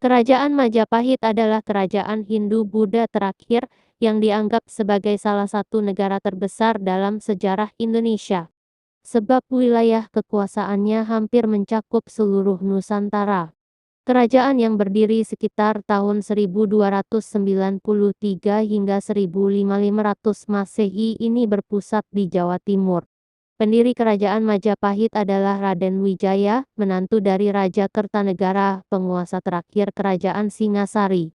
Kerajaan Majapahit adalah kerajaan Hindu-Buddha terakhir yang dianggap sebagai salah satu negara terbesar dalam sejarah Indonesia. Sebab wilayah kekuasaannya hampir mencakup seluruh Nusantara. Kerajaan yang berdiri sekitar tahun 1293 hingga 1500 Masehi ini berpusat di Jawa Timur. Pendiri Kerajaan Majapahit adalah Raden Wijaya, menantu dari Raja Kertanegara, penguasa terakhir Kerajaan Singasari.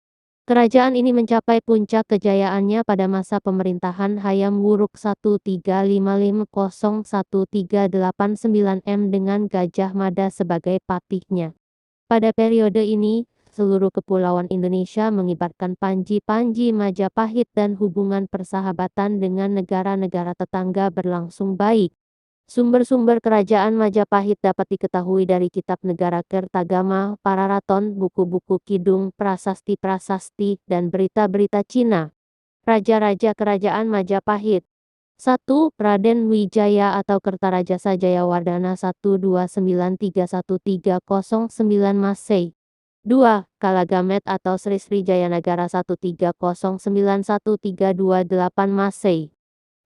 Kerajaan ini mencapai puncak kejayaannya pada masa pemerintahan Hayam Wuruk 1389 dengan Gajah Mada sebagai patihnya. Pada periode ini, seluruh kepulauan Indonesia mengibarkan panji-panji Majapahit dan hubungan persahabatan dengan negara-negara tetangga berlangsung baik. Sumber-sumber kerajaan Majapahit dapat diketahui dari Kitab Negara Kertagama, Pararaton, buku-buku kidung, prasasti-prasasti, dan berita-berita Cina. Raja-raja kerajaan Majapahit. 1. Raden Wijaya atau Kertarajasa Jayawardana 12931309 Masehi. 2. Kalagamet atau Sri Sri Jayanagara 13091328 Masehi.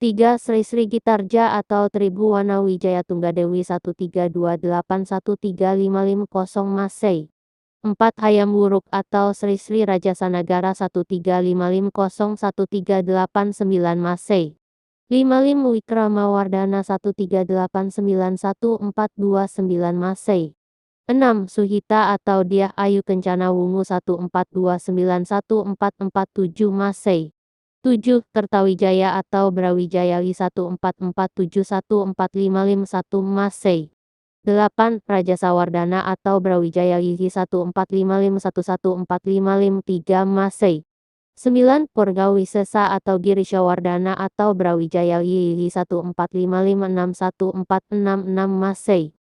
3. Sri Sri Gitarja atau Tribhuwana Wijaya Tunggadewi 13281355 Masehi. 4. Hayam Wuruk atau Sri Sri Rajasanagara 13501389 Masehi. 5. Lim Wikramawardhana 13891429 Masehi. 6. Suhita atau Dyah Ayu Kencana Wungu 14291447 Masehi. 7. Kertawijaya atau Brawijayawi 14471455 Masehi. 8. Raja Sawardana atau Brawijayawi 1455114553 Masehi. 9. Purgawi Sesa atau Girishawardana atau Brawijayawi 1455614666 Masehi.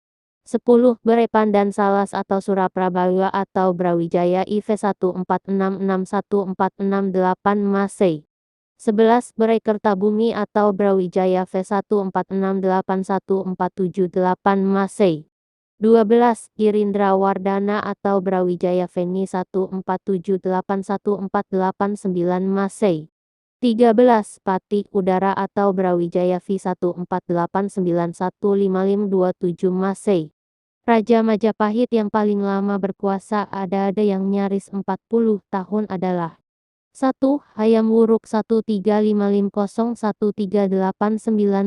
10. Berepan dan Salas atau Suraprabawa atau Brawijaya IV 14661468 Masehi. 11. Berai Kertabumi atau Brawijaya V 14681478 Masehi. 12. Girindra Wardana atau Brawijaya Veni 14781489 Masehi. 13. Patih Udara atau Brawijaya V 14891527 Masehi. Raja Majapahit yang paling lama berkuasa ada yang nyaris 40 tahun adalah 1. Hayam Wuruk 13501389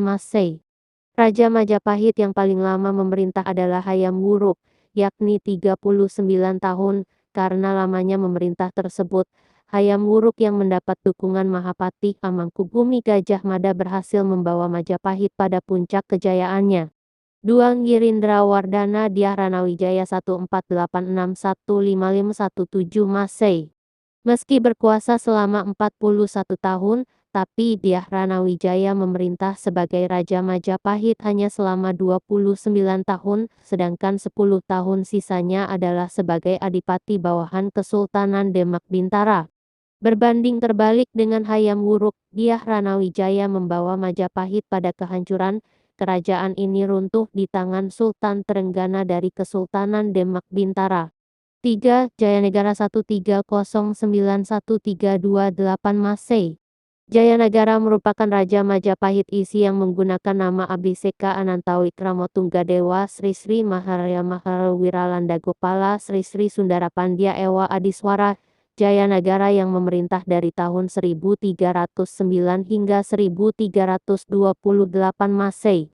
Masehi. Raja Majapahit yang paling lama memerintah adalah Hayam Wuruk, yakni 39 tahun. Karena lamanya memerintah tersebut, Hayam Wuruk yang mendapat dukungan Mahapatih Amangkubumi Gajah Mada berhasil membawa Majapahit pada puncak kejayaannya. 2. Girindra Wardana Dyah Ranawijaya 1486155117 Masehi. Meski berkuasa selama 41 tahun, tapi Dyah Ranawijaya memerintah sebagai Raja Majapahit hanya selama 29 tahun, sedangkan 10 tahun sisanya adalah sebagai Adipati bawahan Kesultanan Demak Bintara. Berbanding terbalik dengan Hayam Wuruk, Dyah Ranawijaya membawa Majapahit pada kehancuran. Kerajaan ini runtuh di tangan Sultan Trenggana dari Kesultanan Demak Bintara. 3. Jayanegara 13091328 Masehi. Jayanagara merupakan Raja Majapahit isi yang menggunakan nama Abhiseka Anantawikrama Tunggadewa Sri Sri Maharaya Maharawiralanda Gopala Sri Sri Sundarapandya Ewa Adiswara. Jayanagara yang memerintah dari tahun 1309 hingga 1328 Masehi.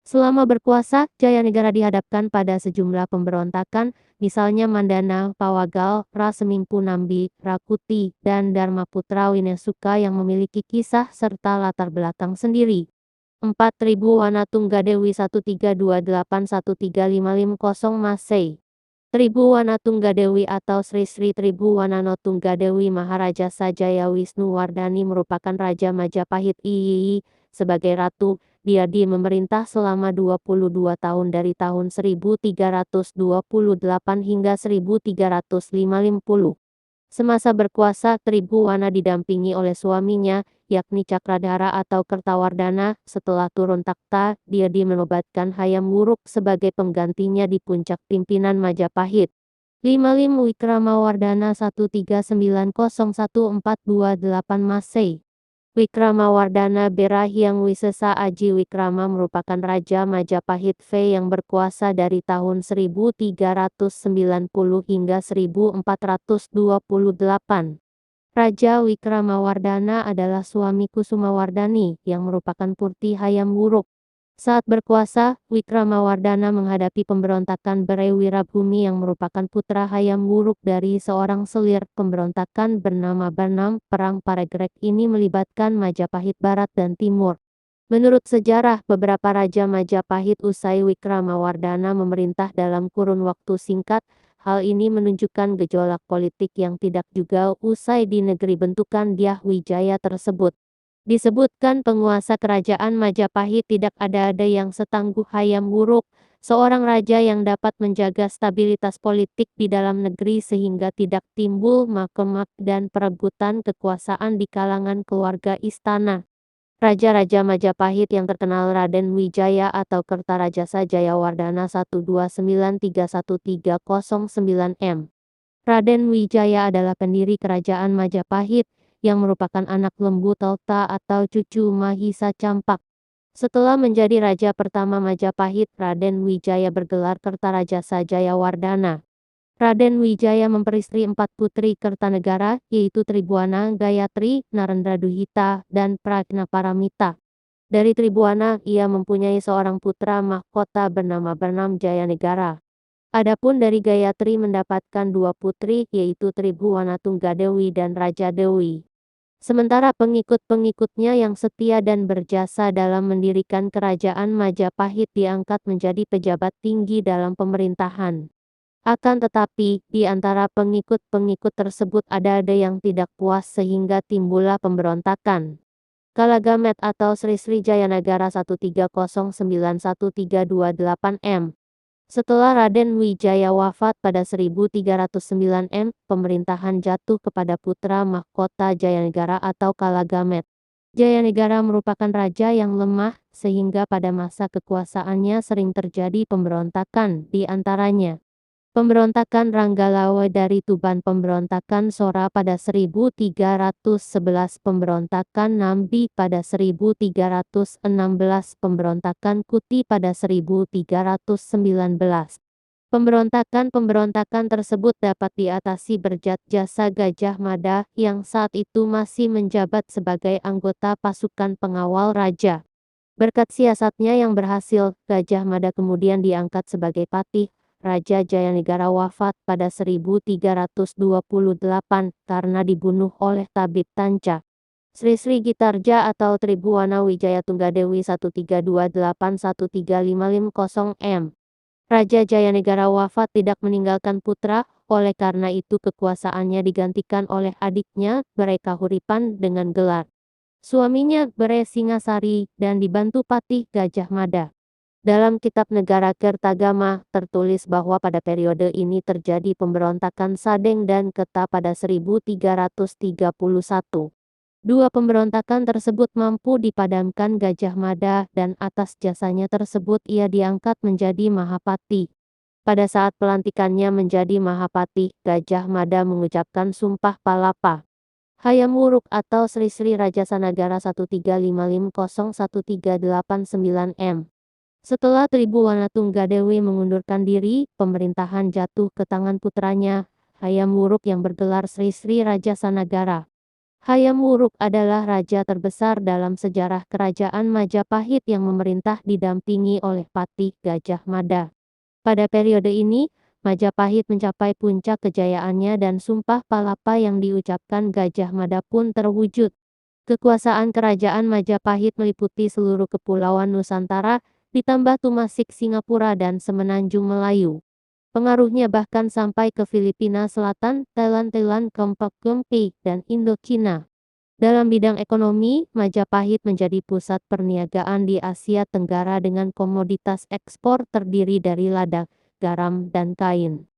Selama berkuasa, Jayanegara dihadapkan pada sejumlah pemberontakan, misalnya Mandana, Pawagal, Rasemingpu Nambi, Rakuti, dan Dharmaputra Winesuka yang memiliki kisah serta latar belakang sendiri. 4. Tribhuwana Tunggadewi 13281355 Masehi. Tribhuwana Tunggadewi atau Sri Sri Tribhuwanano Tunggadewi Maharaja Sajaya Wisnuwardani merupakan Raja Majapahit III. Sebagai ratu, dia memerintah selama 22 tahun dari tahun 1328 hingga 1350. Semasa berkuasa, Tribhuwana didampingi oleh suaminya, yakni Cakradhara atau Kertawardana. Setelah turun takhta, dia menobatkan Hayam Wuruk sebagai penggantinya di puncak pimpinan Majapahit. Lim Wikramawardhana 13901428 Masehi. Wikramawardhana Berahyang Wisesa Aji Wikrama merupakan Raja Majapahit V yang berkuasa dari tahun 1390 hingga 1428. Raja Wikramawardhana adalah suami Kusumawardhani yang merupakan Putri Hayam Wuruk. Saat berkuasa, Wikramawardhana menghadapi pemberontakan Bhairewirabhumi yang merupakan putra Hayam Wuruk dari seorang selir. Pemberontakan bernama Barnam. Perang Paragreg ini melibatkan Majapahit Barat dan Timur. Menurut sejarah, beberapa raja Majapahit usai Wikramawardhana memerintah dalam kurun waktu singkat. Hal ini menunjukkan gejolak politik yang tidak juga usai di negeri bentukan Dyah Wijaya tersebut. Disebutkan penguasa kerajaan Majapahit tidak ada yang setangguh Hayam Wuruk, seorang raja yang dapat menjaga stabilitas politik di dalam negeri sehingga tidak timbul makemak dan perebutan kekuasaan di kalangan keluarga istana. Raja-raja Majapahit yang terkenal Raden Wijaya atau Kertarajasa Jayawardhana 12931309 M. Raden Wijaya adalah pendiri kerajaan Majapahit, yang merupakan anak Lembu Telta atau cucu Mahisa Campak. Setelah menjadi raja pertama Majapahit, Raden Wijaya bergelar Kertarajasa Jayawardhana. Raden Wijaya memperistri 4 putri Kertanegara, yaitu Tribuana, Gayatri, Narendraduhita, dan Prajnaparamita. Dari Tribuana, ia mempunyai seorang putra mahkota bernama Barnam Jayanegara. Adapun dari Gayatri mendapatkan 2 putri, yaitu Tribhuwana Tunggadewi dan Raja Dewi. Sementara pengikut-pengikutnya yang setia dan berjasa dalam mendirikan kerajaan Majapahit diangkat menjadi pejabat tinggi dalam pemerintahan. Akan tetapi, di antara pengikut-pengikut tersebut ada yang tidak puas sehingga timbullah pemberontakan. Kalagamet atau Sri Sri Jayanagara 13091328 M. Setelah Raden Wijaya wafat pada 1309 M, pemerintahan jatuh kepada putra mahkota Jayanegara atau Kalagamet. Jayanegara merupakan raja yang lemah, sehingga pada masa kekuasaannya sering terjadi pemberontakan, di antaranya pemberontakan Ranggalawe dari Tuban, pemberontakan Sora pada 1311, pemberontakan Nambi pada 1316, pemberontakan Kuti pada 1319. Pemberontakan-pemberontakan tersebut dapat diatasi berkat jasa Gajah Mada yang saat itu masih menjabat sebagai anggota pasukan pengawal raja. Berkat siasatnya yang berhasil, Gajah Mada kemudian diangkat sebagai patih. Raja Jayanegara wafat pada 1328 karena dibunuh oleh tabib Tanca. Sri Sri Gitarja atau Tribhuwana Wijaya Tunggadewi 13281350 M. Raja Jayanegara wafat tidak meninggalkan putra, oleh karena itu kekuasaannya digantikan oleh adiknya, Bere Kahuripan dengan gelar suaminya Bere Singasari dan dibantu Patih Gajah Mada. Dalam kitab Negara Kertagama, tertulis bahwa pada periode ini terjadi pemberontakan Sadeng dan Keta pada 1331. Dua pemberontakan tersebut mampu dipadamkan Gajah Mada dan atas jasanya tersebut ia diangkat menjadi Mahapati. Pada saat pelantikannya menjadi Mahapati, Gajah Mada mengucapkan Sumpah Palapa. Hayam Wuruk atau Sri Sri Rajasanagara 13501389 M. Setelah Tribhuwana Tunggadewi mengundurkan diri, pemerintahan jatuh ke tangan putranya, Hayam Wuruk yang bergelar Sri Sri Rajasanagara. Hayam Wuruk adalah raja terbesar dalam sejarah kerajaan Majapahit yang memerintah didampingi oleh Patih Gajah Mada. Pada periode ini, Majapahit mencapai puncak kejayaannya dan Sumpah Palapa yang diucapkan Gajah Mada pun terwujud. Kekuasaan kerajaan Majapahit meliputi seluruh kepulauan Nusantara, ditambah Tumasik Singapura dan Semenanjung Melayu. Pengaruhnya bahkan sampai ke Filipina Selatan, Thailand, Kempak-Kempi, dan Indochina. Dalam bidang ekonomi, Majapahit menjadi pusat perniagaan di Asia Tenggara dengan komoditas ekspor terdiri dari lada, garam, dan kain.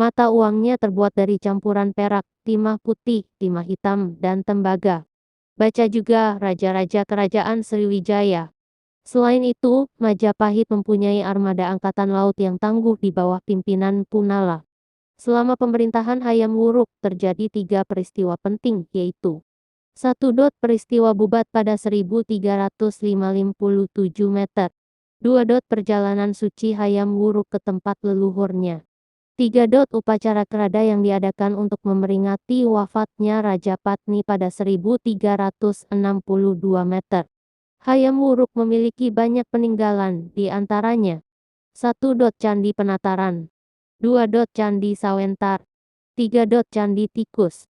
Mata uangnya terbuat dari campuran perak, timah putih, timah hitam, dan tembaga. Baca juga Raja-Raja Kerajaan Sriwijaya. Selain itu, Majapahit mempunyai armada angkatan laut yang tangguh di bawah pimpinan Punala. Selama pemerintahan Hayam Wuruk terjadi 3 peristiwa penting, yaitu 1. Peristiwa Bubat pada 1357 meter. 2. Perjalanan suci Hayam Wuruk ke tempat leluhurnya. 3. Upacara kerada yang diadakan untuk memperingati wafatnya Raja Patni pada 1362 meter. Hayam Wuruk memiliki banyak peninggalan, di antaranya 1. Candi Penataran. 2. Candi Sawentar. 3. Candi Tikus.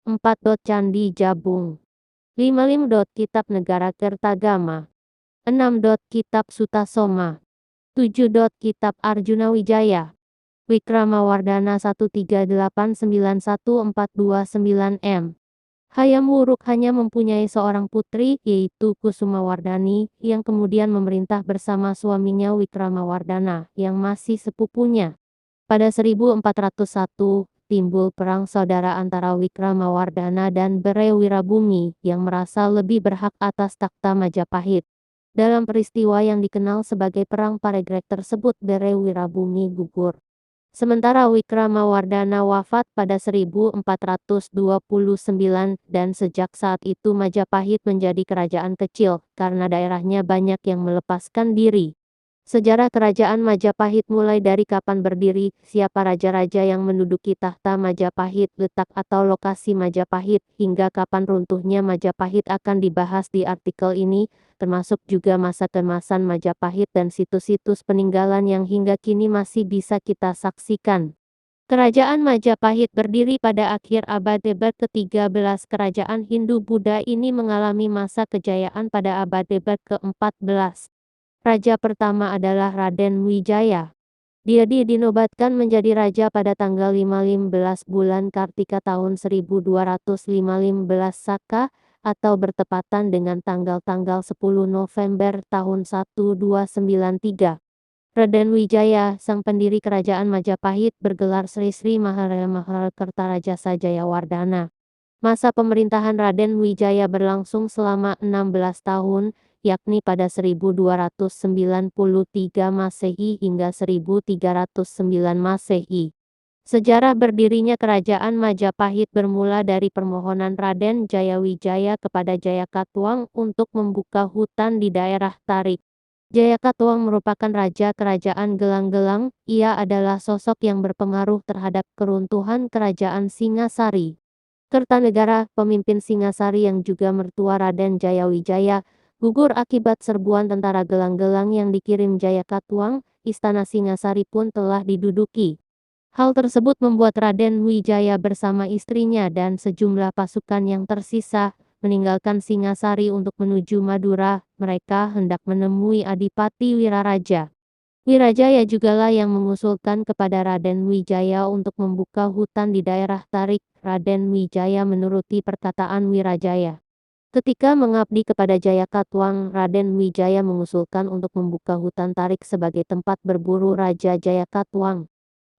4. Candi Jabung. 5. Kitab Negara Kertagama. 6. Kitab Sutasoma. 7. Kitab Arjuna Wijaya. Wikramawardhana 1389142 m. Hayam Wuruk hanya mempunyai seorang putri, yaitu Kusumawardhani, yang kemudian memerintah bersama suaminya Wikramawardhana, yang masih sepupunya. Pada 1401, timbul perang saudara antara Wikramawardhana dan Bere Wirabumi, yang merasa lebih berhak atas takhta Majapahit. Dalam peristiwa yang dikenal sebagai Perang Paregrek tersebut, Bere Wirabumi gugur. Sementara Wikramawardhana wafat pada 1429 dan sejak saat itu Majapahit menjadi kerajaan kecil karena daerahnya banyak yang melepaskan diri. Sejarah kerajaan Majapahit mulai dari kapan berdiri, siapa raja-raja yang menduduki tahta Majapahit, letak atau lokasi Majapahit, hingga kapan runtuhnya Majapahit akan dibahas di artikel ini, termasuk juga masa keemasan Majapahit dan situs-situs peninggalan yang hingga kini masih bisa kita saksikan. Kerajaan Majapahit berdiri pada akhir abad ke-13. Kerajaan Hindu-Buddha ini mengalami masa kejayaan pada abad ke-14. Raja pertama adalah Raden Wijaya. Dia dinobatkan menjadi raja pada tanggal 15 bulan Kartika tahun 1215 Saka, atau bertepatan dengan tanggal 10 November tahun 1293. Raden Wijaya, sang pendiri kerajaan Majapahit, bergelar Sri Sri Maharaya Kertarajasa Jayawardhana. Masa pemerintahan Raden Wijaya berlangsung selama 16 tahun, yakni pada 1293 Masehi hingga 1309 Masehi. Sejarah berdirinya kerajaan Majapahit bermula dari permohonan Raden Jayawijaya kepada Jayakatwang untuk membuka hutan di daerah Tarik. Jayakatwang merupakan raja kerajaan Gelang-Gelang. Ia adalah sosok yang berpengaruh terhadap keruntuhan kerajaan Singasari. Kertanegara, pemimpin Singasari yang juga mertua Raden Jayawijaya, gugur akibat serbuan tentara Gelang-Gelang yang dikirim Jayakatwang. Istana Singasari pun telah diduduki. Hal tersebut membuat Raden Wijaya bersama istrinya dan sejumlah pasukan yang tersisa meninggalkan Singasari untuk menuju Madura. Mereka hendak menemui Adipati Wiraraja. Wirajaya jugalah yang mengusulkan kepada Raden Wijaya untuk membuka hutan di daerah Tarik. Raden Wijaya menuruti perkataan Wirajaya. Ketika mengabdi kepada Jayakatwang, Raden Wijaya mengusulkan untuk membuka hutan Tarik sebagai tempat berburu Raja Jayakatwang.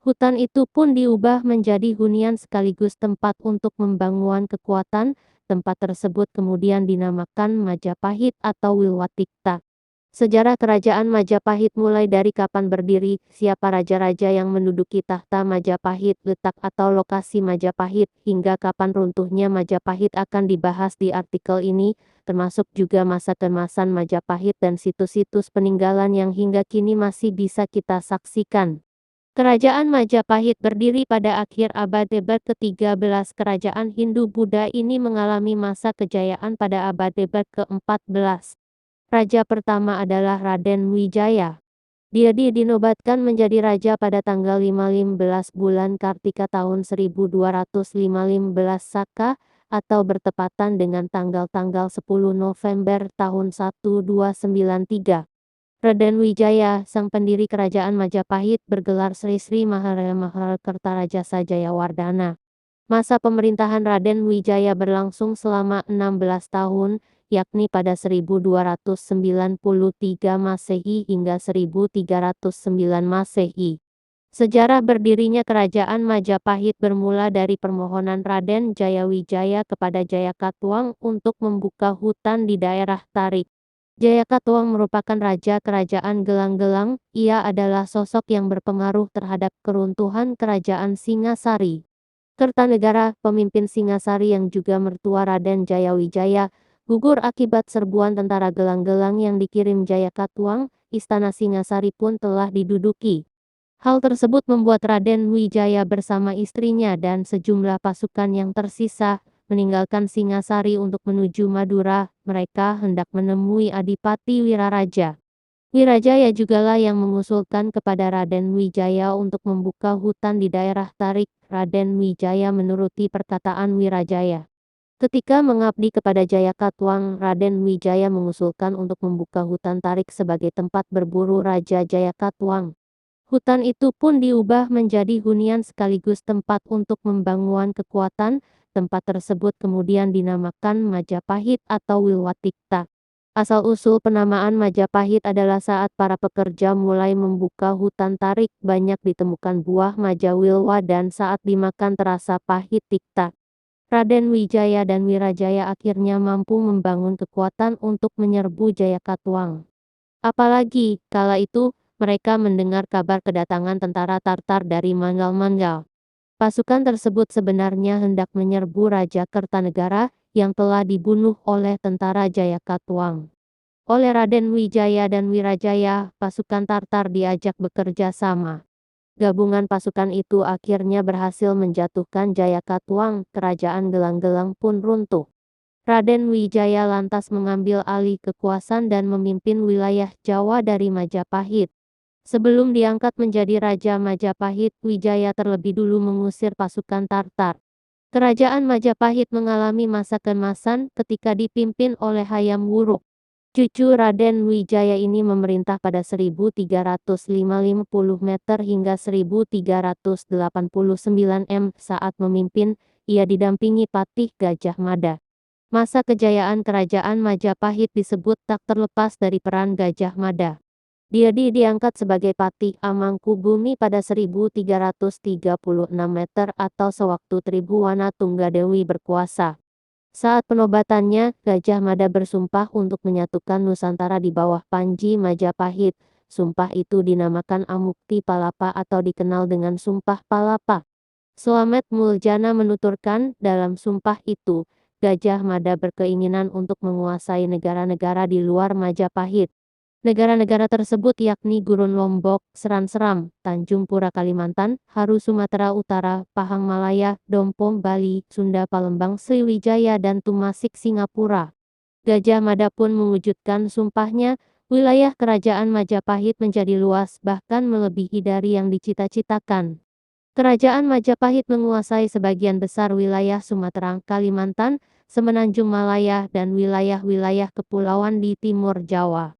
Hutan itu pun diubah menjadi hunian sekaligus tempat untuk membangun kekuatan. Tempat tersebut kemudian dinamakan Majapahit atau Wilwatikta. Sejarah kerajaan Majapahit mulai dari kapan berdiri, siapa raja-raja yang menduduki tahta Majapahit, letak atau lokasi Majapahit, hingga kapan runtuhnya Majapahit akan dibahas di artikel ini, termasuk juga masa keemasan Majapahit dan situs-situs peninggalan yang hingga kini masih bisa kita saksikan. Kerajaan Majapahit berdiri pada akhir abad ke-13. Kerajaan Hindu-Buddha ini mengalami masa kejayaan pada abad ke-14. Raja pertama adalah Raden Wijaya. Dia dinobatkan menjadi raja pada tanggal 15 bulan Kartika tahun 1215 Saka, atau bertepatan dengan tanggal 10 November tahun 1293. Raden Wijaya, sang pendiri kerajaan Majapahit, bergelar Sri Sri Maharaya Kertarajasa Jayawardhana. Masa pemerintahan Raden Wijaya berlangsung selama 16 tahun, yakni pada 1293 Masehi hingga 1309 Masehi. Sejarah berdirinya kerajaan Majapahit bermula dari permohonan Raden Jayawijaya kepada Jayakatwang untuk membuka hutan di daerah Tarik. Jayakatwang merupakan raja kerajaan Gelang-Gelang. Ia adalah sosok yang berpengaruh terhadap keruntuhan kerajaan Singasari. Kertanegara, pemimpin Singasari yang juga mertua Raden Jayawijaya, gugur akibat serbuan tentara Gelang-Gelang yang dikirim Jayakatwang. Istana Singasari pun telah diduduki. Hal tersebut membuat Raden Wijaya bersama istrinya dan sejumlah pasukan yang tersisa meninggalkan Singasari untuk menuju Madura. Mereka hendak menemui Adipati Wiraraja. Wirajaya jugalah yang mengusulkan kepada Raden Wijaya untuk membuka hutan di daerah Tarik. Raden Wijaya menuruti perkataan Wirajaya. Ketika mengabdi kepada Jayakatwang, Raden Wijaya mengusulkan untuk membuka hutan Tarik sebagai tempat berburu Raja Jayakatwang. Hutan itu pun diubah menjadi hunian sekaligus tempat untuk membangun kekuatan. Tempat tersebut kemudian dinamakan Majapahit atau Wilwatikta. Asal-usul penamaan Majapahit adalah saat para pekerja mulai membuka hutan Tarik, banyak ditemukan buah Majawilwa dan saat dimakan terasa pahit tikta. Raden Wijaya dan Wirajaya akhirnya mampu membangun kekuatan untuk menyerbu Jayakatwang. Apalagi, kala itu, mereka mendengar kabar kedatangan tentara Tartar dari Manggal-Manggal. Pasukan tersebut sebenarnya hendak menyerbu Raja Kertanegara yang telah dibunuh oleh tentara Jayakatwang. Oleh Raden Wijaya dan Wirajaya, pasukan Tartar diajak bekerja sama. Gabungan pasukan itu akhirnya berhasil menjatuhkan Jayakatwang, kerajaan Gelang-Gelang pun runtuh. Raden Wijaya lantas mengambil alih kekuasaan dan memimpin wilayah Jawa dari Majapahit. Sebelum diangkat menjadi Raja Majapahit, Wijaya terlebih dulu mengusir pasukan Tartar. Kerajaan Majapahit mengalami masa keemasan ketika dipimpin oleh Hayam Wuruk. Cucu Raden Wijaya ini memerintah pada 1350 meter hingga 1389 m. Saat memimpin, ia didampingi Patih Gajah Mada. Masa kejayaan kerajaan Majapahit disebut tak terlepas dari peran Gajah Mada. Dia diangkat sebagai Patih Amangkubumi pada 1336 meter atau sewaktu Tribhuwana Tunggadewi berkuasa. Saat penobatannya, Gajah Mada bersumpah untuk menyatukan Nusantara di bawah Panji Majapahit. Sumpah itu dinamakan Amukti Palapa atau dikenal dengan Sumpah Palapa. Slamet Muljana menuturkan, dalam sumpah itu, Gajah Mada berkeinginan untuk menguasai negara-negara di luar Majapahit. Negara-negara tersebut yakni Gurun Lombok, Seran Seram, Tanjung Pura Kalimantan, Haru Sumatera Utara, Pahang Malaya, Dompom Bali, Sunda Palembang Sriwijaya dan Tumasik Singapura. Gajah Mada pun mewujudkan sumpahnya. Wilayah kerajaan Majapahit menjadi luas bahkan melebihi dari yang dicita-citakan. Kerajaan Majapahit menguasai sebagian besar wilayah Sumatera, Kalimantan, Semenanjung Malaya dan wilayah-wilayah kepulauan di timur Jawa.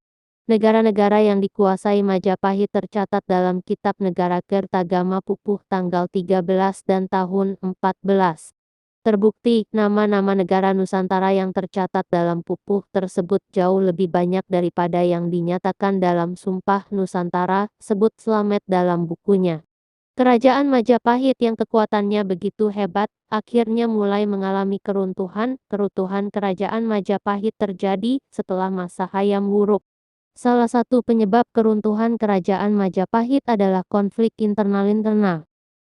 Negara-negara yang dikuasai Majapahit tercatat dalam Kitab Negara Kertagama Pupuh tanggal 13 dan tahun 14. Terbukti, nama-nama negara Nusantara yang tercatat dalam pupuh tersebut jauh lebih banyak daripada yang dinyatakan dalam Sumpah Nusantara, sebut Slamet dalam bukunya. Kerajaan Majapahit yang kekuatannya begitu hebat, akhirnya mulai mengalami keruntuhan. Keruntuhan kerajaan Majapahit terjadi setelah masa Hayam Wuruk. Salah satu penyebab keruntuhan kerajaan Majapahit adalah konflik internal.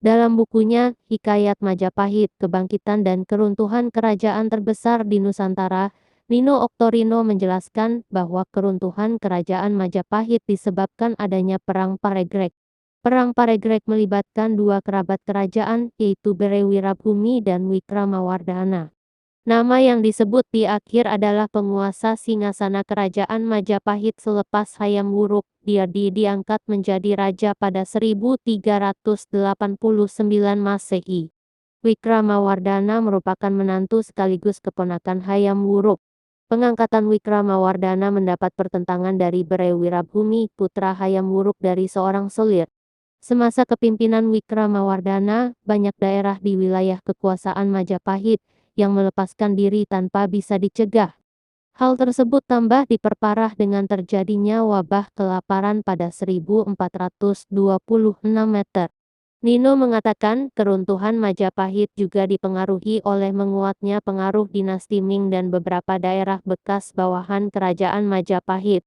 Dalam bukunya, Hikayat Majapahit, Kebangkitan dan Keruntuhan Kerajaan Terbesar di Nusantara, Nino Oktorino menjelaskan bahwa keruntuhan kerajaan Majapahit disebabkan adanya Perang Paregrek. Perang Paregrek melibatkan dua kerabat kerajaan, yaitu Berewirabhumi dan Wikramawardhana. Nama yang disebut di akhir adalah penguasa singgasana kerajaan Majapahit selepas Hayam Wuruk. Dia diangkat menjadi raja pada 1389 Masehi. Wikramawardhana merupakan menantu sekaligus keponakan Hayam Wuruk. Pengangkatan Wikramawardhana mendapat pertentangan dari Berewirabhumi, putra Hayam Wuruk dari seorang selir. Semasa kepimpinan Wikramawardhana, banyak daerah di wilayah kekuasaan Majapahit yang melepaskan diri tanpa bisa dicegah. Hal tersebut tambah diperparah dengan terjadinya wabah kelaparan pada 1426 meter. Nino mengatakan keruntuhan Majapahit juga dipengaruhi oleh menguatnya pengaruh dinasti Ming dan beberapa daerah bekas bawahan kerajaan Majapahit.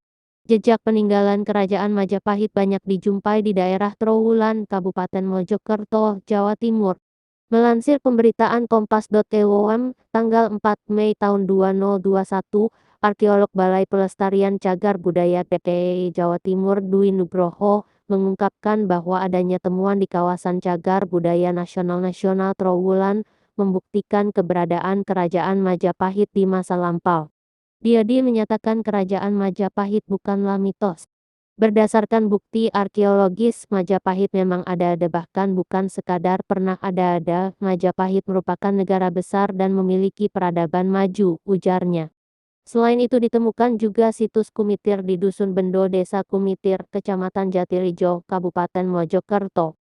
Jejak peninggalan kerajaan Majapahit banyak dijumpai di daerah Trowulan, Kabupaten Mojokerto, Jawa Timur. Melansir pemberitaan kompas.com, tanggal 4 Mei tahun 2021, arkeolog Balai Pelestarian Cagar Budaya PPI Jawa Timur Dwi Nugroho mengungkapkan bahwa adanya temuan di kawasan Cagar Budaya Nasional Trowulan membuktikan keberadaan kerajaan Majapahit di masa lampau. Dia menyatakan kerajaan Majapahit bukanlah mitos. Berdasarkan bukti arkeologis, Majapahit memang ada bahkan bukan sekadar pernah ada. Majapahit merupakan negara besar dan memiliki peradaban maju, ujarnya. Selain itu ditemukan juga situs Kumitir di Dusun Bendo Desa Kumitir, Kecamatan Jatirejo, Kabupaten Mojokerto.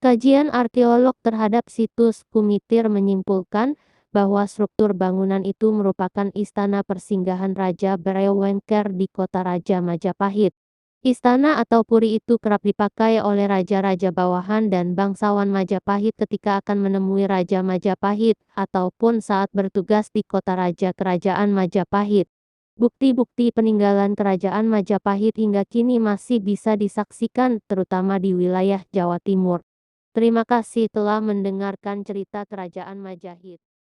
Kajian arkeolog terhadap situs Kumitir menyimpulkan bahwa struktur bangunan itu merupakan istana persinggahan Raja Brewengker di Kota Raja Majapahit. Istana atau puri itu kerap dipakai oleh raja-raja bawahan dan bangsawan Majapahit ketika akan menemui Raja Majapahit ataupun saat bertugas di Kota Raja Kerajaan Majapahit. Bukti-bukti peninggalan Kerajaan Majapahit hingga kini masih bisa disaksikan, terutama di wilayah Jawa Timur. Terima kasih telah mendengarkan cerita Kerajaan Majapahit.